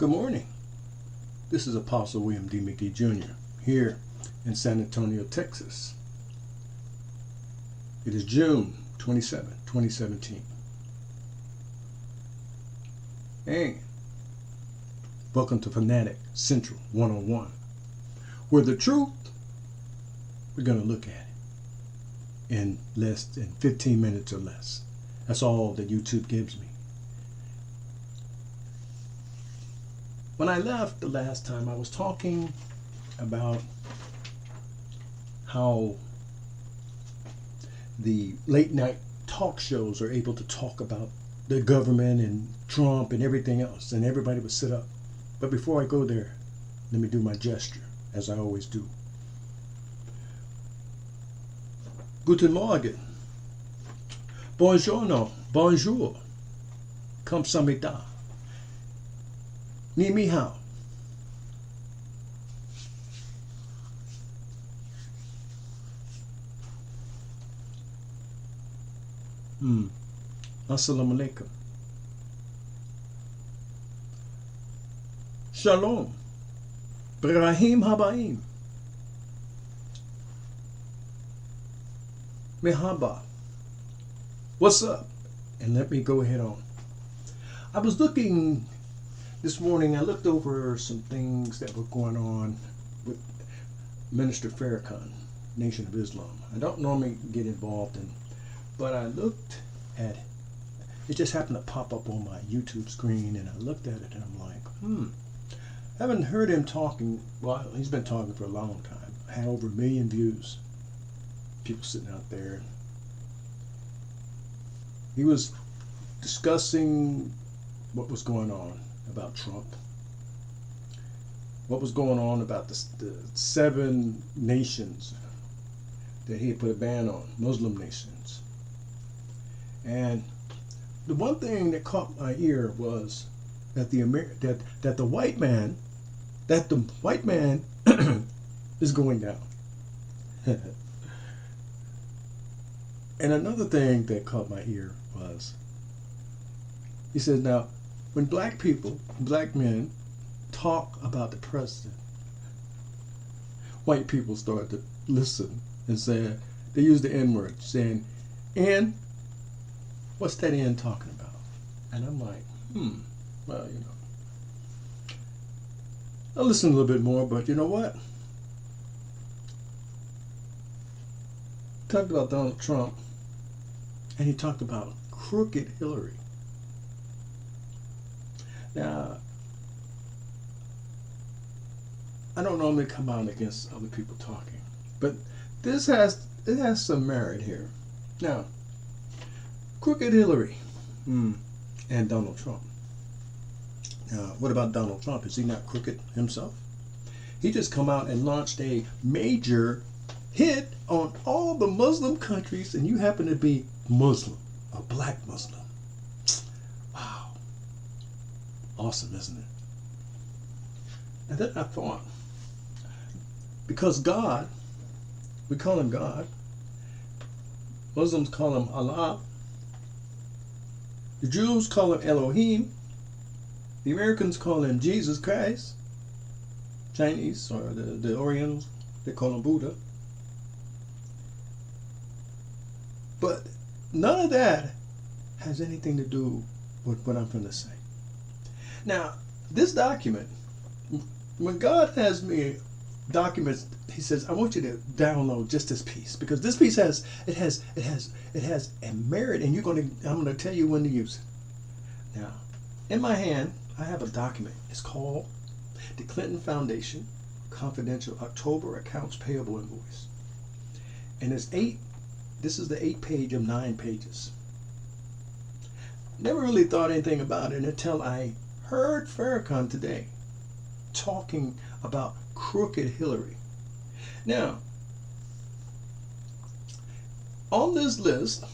Good morning. This is Apostle William D. McGee Jr. here in San Antonio, Texas. It is June 27, 2017. And welcome to Fanatic Central 101, where the truth, we're going to look at it in less than 15 minutes or less. That's all that YouTube gives me. When I left the last time, I was talking about how the late night talk shows are able to talk about the government and Trump and everything else, and everybody would sit up. But before I go there, let me do my gesture, as I always do. Guten Morgen. Buongiorno. Bonjour. Kamsahamnida. Ni mi hao. Assalamu alaikum. Shalom. Brahim habaim. Mehaba. What's up? And let me go ahead on. I was looking this morning, I looked over some things that were going on with Minister Farrakhan, Nation of Islam. I don't normally get involved in, but I looked at it. It just happened to pop up on my YouTube screen, and I looked at it, and I'm like, I haven't heard him talking. Well, he's been talking for a long time. I had over 1 million views. People sitting out there. He was discussing what was going on about Trump, what was going on about the 7 nations that he had put a ban on, Muslim nations. And the one thing that caught my ear was that the white man is going down. And another thing that caught my ear was, he said, now, when black people, black men, talk about the president, white people start to listen and say, they use the N-word, saying, N, what's that N talking about? And I'm like, well, you know. I'll listen a little bit more, but you know what? Talked about Donald Trump, and he talked about crooked Hillary. Now, I don't normally come out against other people talking, but it has some merit here. Now, crooked Hillary and Donald Trump. Now, what about Donald Trump? Is he not crooked himself? He just come out and launched a major hit on all the Muslim countries, and you happen to be Muslim, a black Muslim. Wow. Awesome, isn't it? And then I thought, because God, we call him God, Muslims call him Allah, the Jews call him Elohim, the Americans call him Jesus Christ, Chinese or the Orientals, they call him Buddha. But none of that has anything to do with what I'm going to say. Now, this document, when God has me documents, he says, I want you to download just this piece, because this piece has a merit, and I'm going to tell you when to use it. Now, in my hand, I have a document. It's called the Clinton Foundation Confidential October Accounts Payable Invoice. And this is the 8 page of 9 pages. Never really thought anything about it until I heard Farrakhan today talking about crooked Hillary. Now, on this list,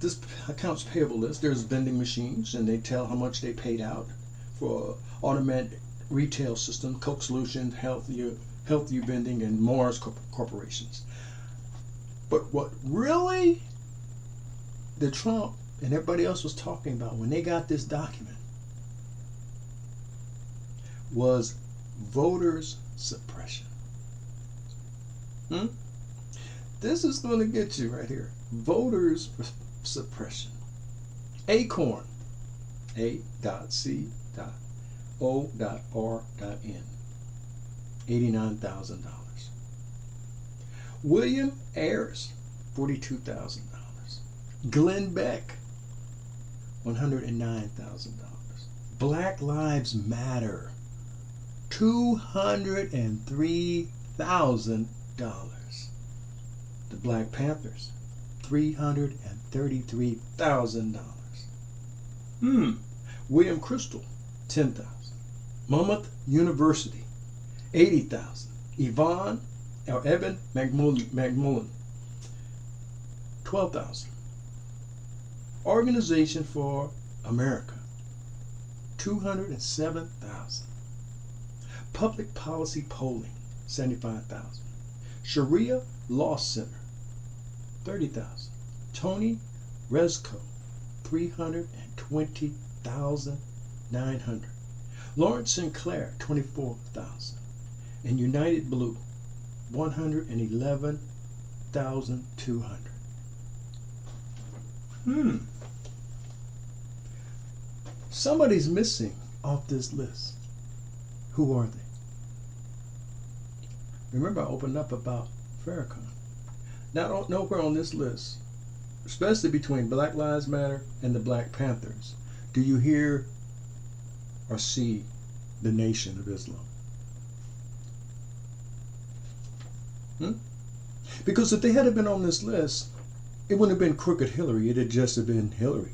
this accounts payable list, there's vending machines, and they tell how much they paid out for automated retail system, Coke Solutions, Healthy Vending, and Mars Corporations. But what really the Trump and everybody else was talking about when they got this document was voters suppression. This is going to get you right here. Voters suppression. Acorn. A.C.O.R.N. $89,000. William Ayers, $42,000. Glenn Beck, $109,000. Black Lives Matter, $203,000. The Black Panthers, $333,000. William Crystal, $10,000. Monmouth University, $80,000. Evan McMullen, $12,000. Organization for America, $207,000. Public Policy Polling, $75,000. Sharia Law Center, $30,000. Tony Resco, $320,900. Lawrence Sinclair, $24,000. And United Blue, $111,200. Somebody's missing off this list. Who are they? Remember, I opened up about Farrakhan. Now, nowhere on this list, especially between Black Lives Matter and the Black Panthers, do you hear or see the Nation of Islam. Because if they had been on this list, it wouldn't have been crooked Hillary. It would just have been Hillary.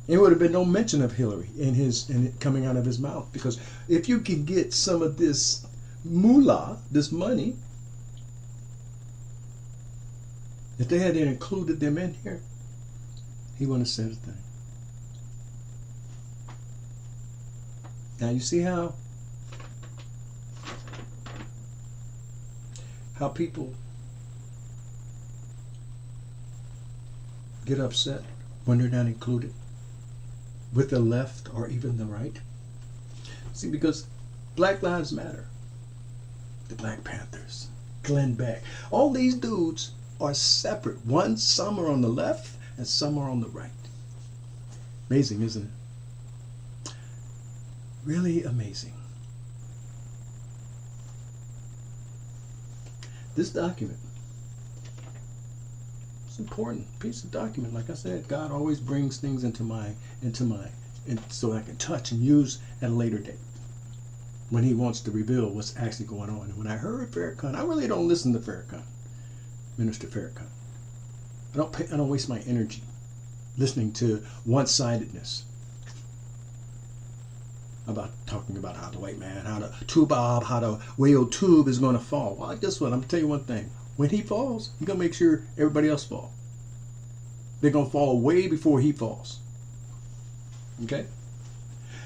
It would have been no mention of Hillary in it coming out of his mouth. Because if you can get some of this moolah, this money, if they had included them in here, he wouldn't have said a thing. Now you see how people get upset when they're not included with the left or even the right. See, because Black Lives Matter, the Black Panthers, Glenn Beck, all these dudes are separate. Some are on the left and some are on the right. Amazing, isn't it? Really amazing. This document, it's an important piece of document. Like I said, God always brings things into so I can touch and use at a later date when He wants to reveal what's actually going on. And when I heard Farrakhan, I really don't listen to Farrakhan, Minister Farrakhan. I don't waste my energy listening to one-sidedness about talking about how the white man, how the whale tube is going to fall. Well, guess what? I'm going to tell you one thing. When he falls, he's going to make sure everybody else falls. They're going to fall way before he falls. Okay?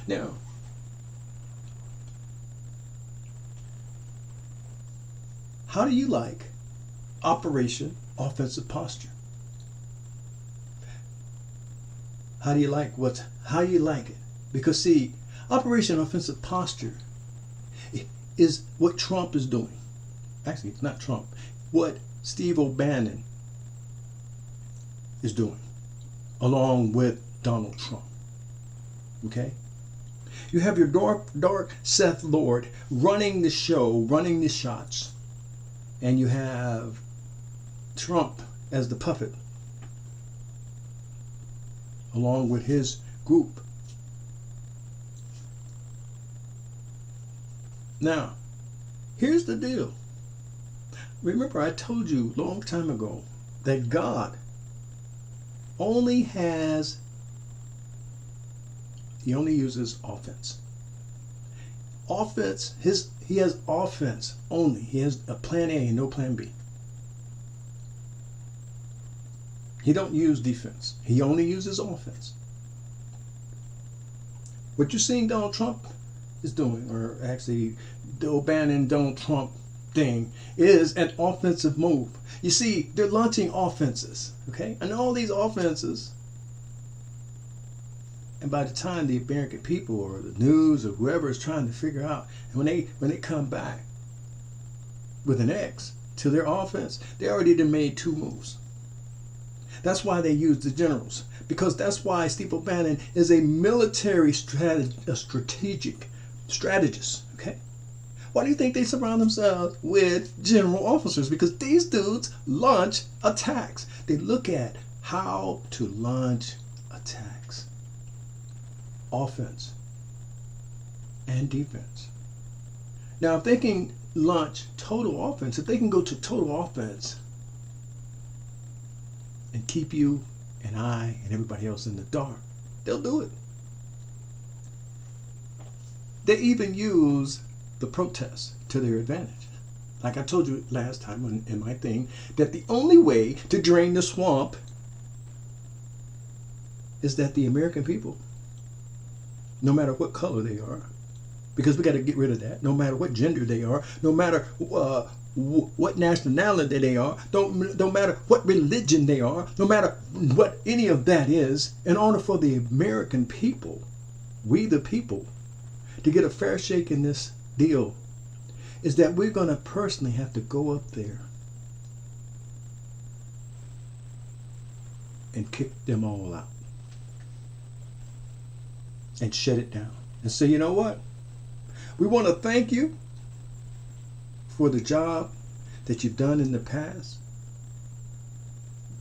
Now, how do you like Operation Offensive Posture? How do you like it? Because see, Operation Offensive Posture is what Trump is doing. Actually, it's not Trump. What Steve O'Bannon is doing, along with Donald Trump. Okay? You have your dark Seth Lord running the show, running the shots, and you have Trump as the puppet, along with his group. Now, here's the deal. Remember, I told you a long time ago that God only uses offense. He has offense only. He has a plan A and no plan B. He don't use defense. He only uses offense. What you're seeing Donald Trump is doing, or actually the O'Bannon Donald Trump thing, is an offensive move. You see, they're launching offenses, okay? And all these offenses And by the time the American people or the news or whoever is trying to figure out, and when they come back with an X to their offense, they already done made 2 moves. That's why they use the generals, because that's why Steve Bannon is a military strategic strategist. Okay, why do you think they surround themselves with general officers? Because these dudes launch attacks. They look at how to launch attacks, offense and defense. Now, if they can launch total offense, if they can go to total offense and keep you and I and everybody else in the dark, they'll do it. They even use the protests to their advantage. Like I told you last time in my thing, that the only way to drain the swamp is that the American people, no matter what color they are, because we got to get rid of that, no matter what gender they are, no matter what nationality they are, no matter what religion they are, no matter what any of that is, in order for the American people, we the people, to get a fair shake in this deal, is that we're going to personally have to go up there and kick them all out and shut it down and say, you know what? We want to thank you for the job that you've done in the past,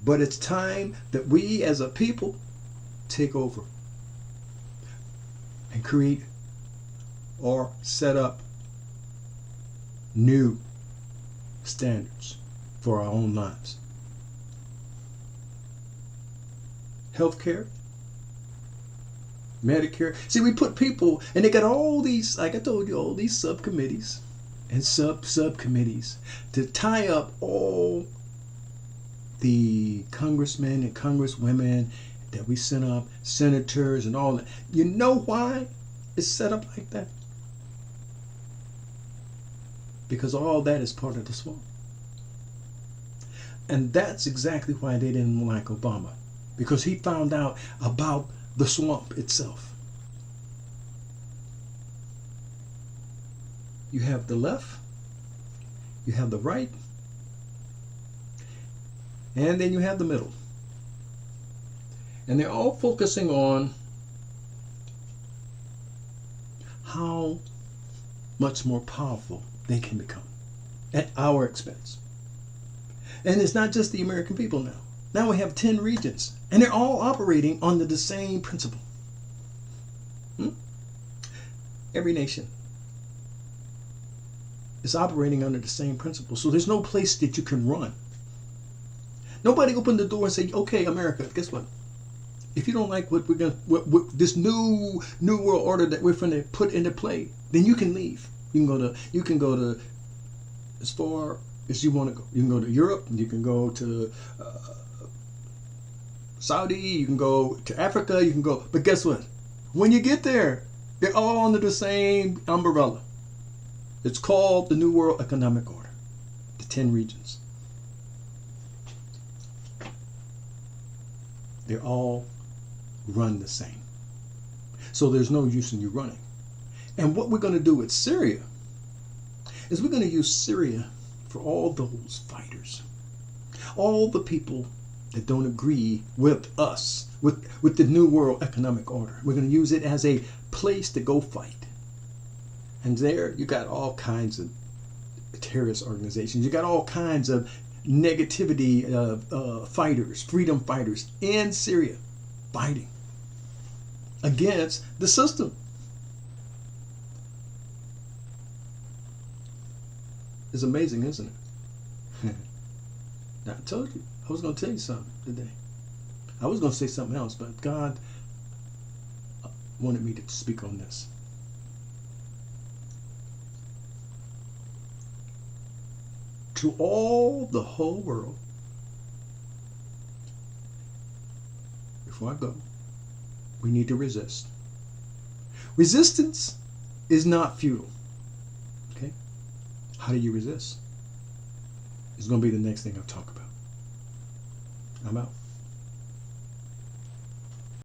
but it's time that we as a people take over and create or set up new standards for our own lives. Healthcare, Medicare. See, we put people, and they got all these, like I told you, all these subcommittees and subcommittees to tie up all the congressmen and congresswomen that we sent up, senators and all that. You know why it's set up like that? Because all that is part of the swamp. And that's exactly why they didn't like Obama. Because he found out about the swamp itself. You have the left, you have the right, and then you have the middle. And they're all focusing on how much more powerful they can become at our expense. And it's not just the American people now. Now we have 10 regions, and they're all operating under the same principle. Every nation is operating under the same principle. So there's no place that you can run. Nobody opened the door and say, okay, America, guess what? If you don't like what we're going to, what this new world order that we're going to put into play, then you can leave. You can go to as far as you want to go. You can go to Europe, you can go to Saudi, you can go to Africa, you can go. But guess what? When you get there, they're all under the same umbrella. It's called the New World Economic Order, the 10 regions. They're all run the same. So there's no use in you running. And what we're going to do with Syria is we're going to use Syria for all those fighters, all the people that don't agree with us, with the New World Economic Order. We're going to use it as a place to go fight. And there you got all kinds of terrorist organizations. You got all kinds of negativity of fighters, freedom fighters in Syria fighting against the system. It's amazing, isn't it? Now, I told you, I was going to tell you something today. I was going to say something else, but God wanted me to speak on this. To all the whole world, before I go, we need to resist. Resistance is not futile. Okay? How do you resist? It's going to be the next thing I'll talk about. I'm out.